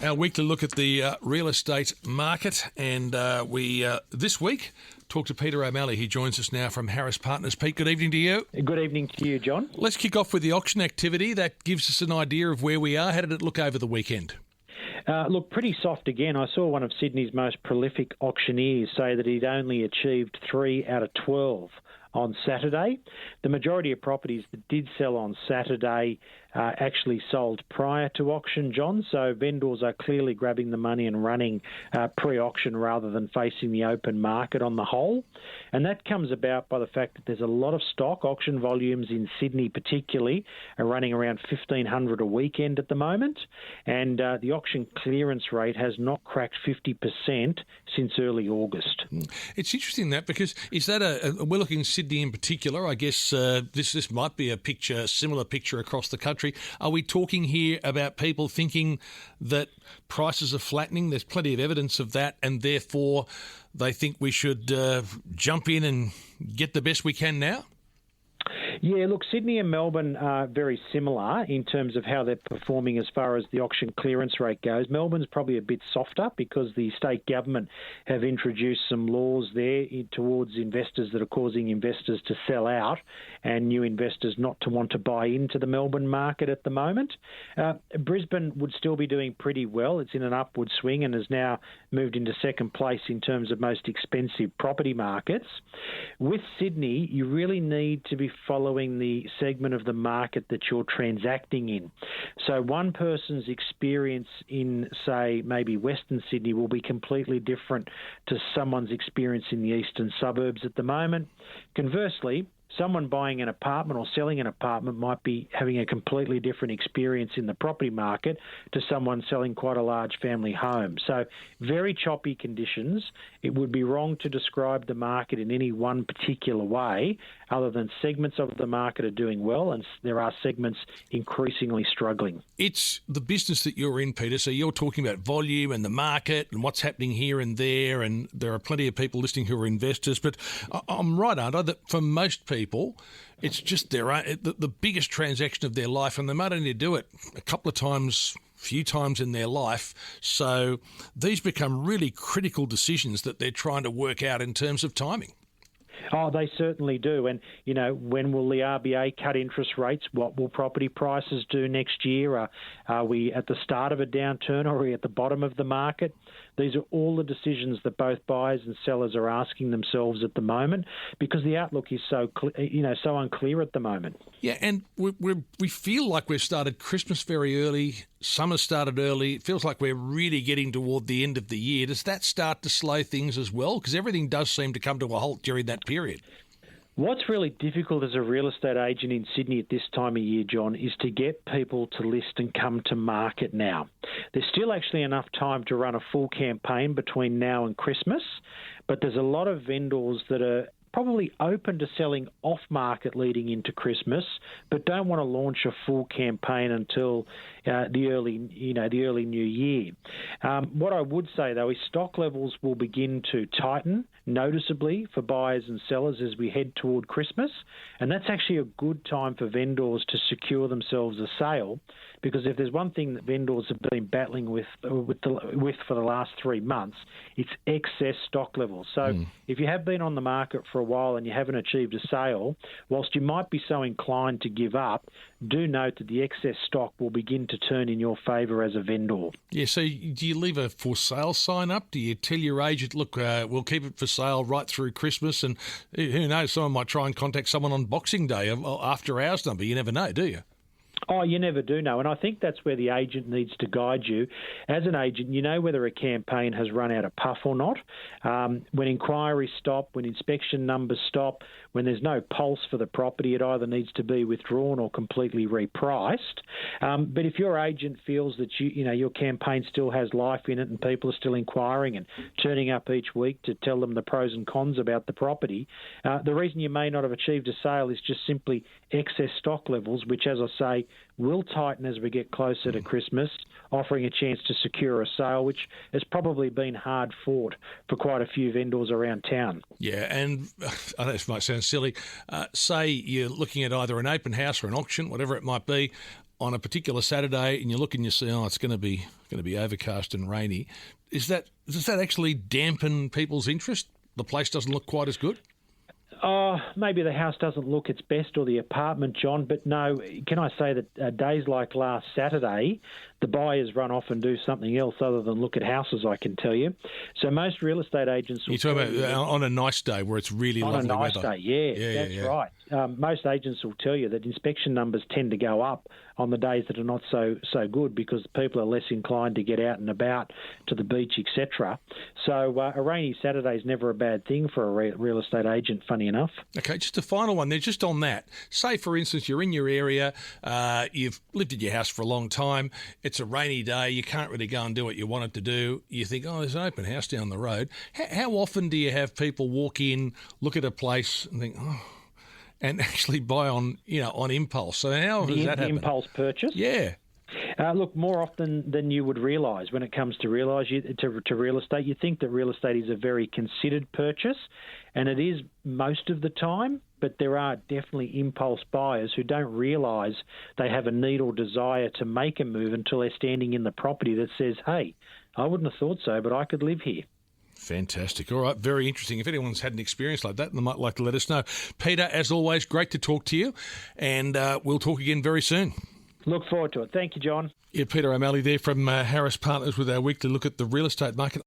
Our weekly look at the real estate market, and we this week talk to Peter O'Malley. He joins us now from Harris Partners. Pete, good evening to you. Good evening to you, John. Let's kick off with the auction activity. That gives us an idea of where we are. How did it look over the weekend? Look, pretty soft again. I saw one of Sydney's most prolific auctioneers say that he'd only achieved 3 out of 12 on Saturday. The majority of properties that did sell on Saturday actually sold prior to auction, John, so vendors are clearly grabbing the money and running pre-auction rather than facing the open market on the whole. And that comes about by the fact that there's a lot of stock. Auction volumes in Sydney particularly are running around 1,500 a weekend at the moment, and the auction clearance rate has not cracked 50% since early August. It's interesting that, because is that we're looking at Sydney in particular. I guess this might be a similar picture across the country. Are we talking here about people thinking that prices are flattening? There's plenty of evidence of that, and therefore they think we should jump in and get the best we can now? Yeah, look, Sydney and Melbourne are very similar in terms of how they're performing as far as the auction clearance rate goes. Melbourne's probably a bit softer because the state government have introduced some laws there towards investors that are causing investors to sell out and new investors not to want to buy into the Melbourne market at the moment. Brisbane would still be doing pretty well. It's in an upward swing and has now moved into second place in terms of most expensive property markets. With Sydney, you really need to be following the segment of the market that you're transacting in. So one person's experience in, say, maybe Western Sydney will be completely different to someone's experience in the eastern suburbs at the moment. Conversely, someone buying an apartment or selling an apartment might be having a completely different experience in the property market to someone selling quite a large family home. So very choppy conditions. It would be wrong to describe the market in any one particular way other than segments of the market are doing well and there are segments increasingly struggling. It's the business that you're in, Peter, so you're talking about volume and the market and what's happening here and there, and there are plenty of people listening who are investors, but I'm right, aren't I, that for most people it's just the biggest transaction of their life, and they might only do it a couple of times, few times in their life. So these become really critical decisions that they're trying to work out in terms of timing. Oh, they certainly do. And, you know, when will the RBA cut interest rates? What will property prices do next year? Are we at the start of a downturn or are we at the bottom of the market? These are all the decisions that both buyers and sellers are asking themselves at the moment because the outlook is so unclear at the moment. Yeah, and we feel like we've started Christmas very early. Summer started early. It feels like we're really getting toward the end of the year. Does that start to slow things as well? Because everything does seem to come to a halt during that period. What's really difficult as a real estate agent in Sydney at this time of year, John, is to get people to list and come to market now. There's still actually enough time to run a full campaign between now and Christmas, but there's a lot of vendors that are probably open to selling off-market leading into Christmas, but don't want to launch a full campaign until the early new year. What I would say, though, is stock levels will begin to tighten noticeably for buyers and sellers as we head toward Christmas, and that's actually a good time for vendors to secure themselves a sale, because if there's one thing that vendors have been battling with for the last 3 months, it's excess stock levels. So if you have been on the market for a while and you haven't achieved a sale, whilst you might be so inclined to give up, do note that the excess stock will begin to turn in your favour as a vendor. Yeah, so do you leave a for sale sign up? Do you tell your agent, look, we'll keep it for sale right through Christmas, and who knows, someone might try and contact someone on Boxing Day after hours number. You never know, do you? Oh, you never do know. And I think that's where the agent needs to guide you. As an agent, you know whether a campaign has run out of puff or not. When inquiries stop, when inspection numbers stop, when there's no pulse for the property, it either needs to be withdrawn or completely repriced. But if your agent feels that your campaign still has life in it and people are still inquiring and turning up each week to tell them the pros and cons about the property, the reason you may not have achieved a sale is just simply excess stock levels, which, as I say, will tighten as we get closer to Christmas, offering a chance to secure a sale, which has probably been hard fought for quite a few vendors around town. Yeah, and I know this might sound silly. Say you're looking at either an open house or an auction, whatever it might be. on a particular Saturday and you look and you see, it's going to be overcast and rainy. Does that actually dampen people's interest? The place doesn't look quite as good? Maybe the house doesn't look its best or the apartment, John, but no, can I say that days like last Saturday, the buyers run off and do something else other than look at houses, I can tell you. So most real estate agents... You're talking about on a nice day where it's really lovely weather. On a nice day, that's right. Most agents will tell you that inspection numbers tend to go up on the days that are not so good because people are less inclined to get out and about to the beach, etc. So a rainy Saturday is never a bad thing for a real estate agent, funny enough. Okay, just a final one there, just on that. Say, for instance, you're in your area, you've lived at your house for a long time, it's a rainy day, you can't really go and do what you wanted to do, you think, there's an open house down the road. How often do you have people walk in, look at a place and think, and actually buy on impulse? So how does that happen? Impulse purchase? Yeah. Look, more often than you would realise when it comes to real estate, you think that real estate is a very considered purchase, and it is most of the time, but there are definitely impulse buyers who don't realise they have a need or desire to make a move until they're standing in the property that says, hey, I wouldn't have thought so, but I could live here. Fantastic. All right, very interesting. If anyone's had an experience like that, they might like to let us know. Peter, as always, great to talk to you, and we'll talk again very soon. Look forward to it. Thank you, John. Yeah, Peter O'Malley there from Harris Partners with our weekly look at the real estate market.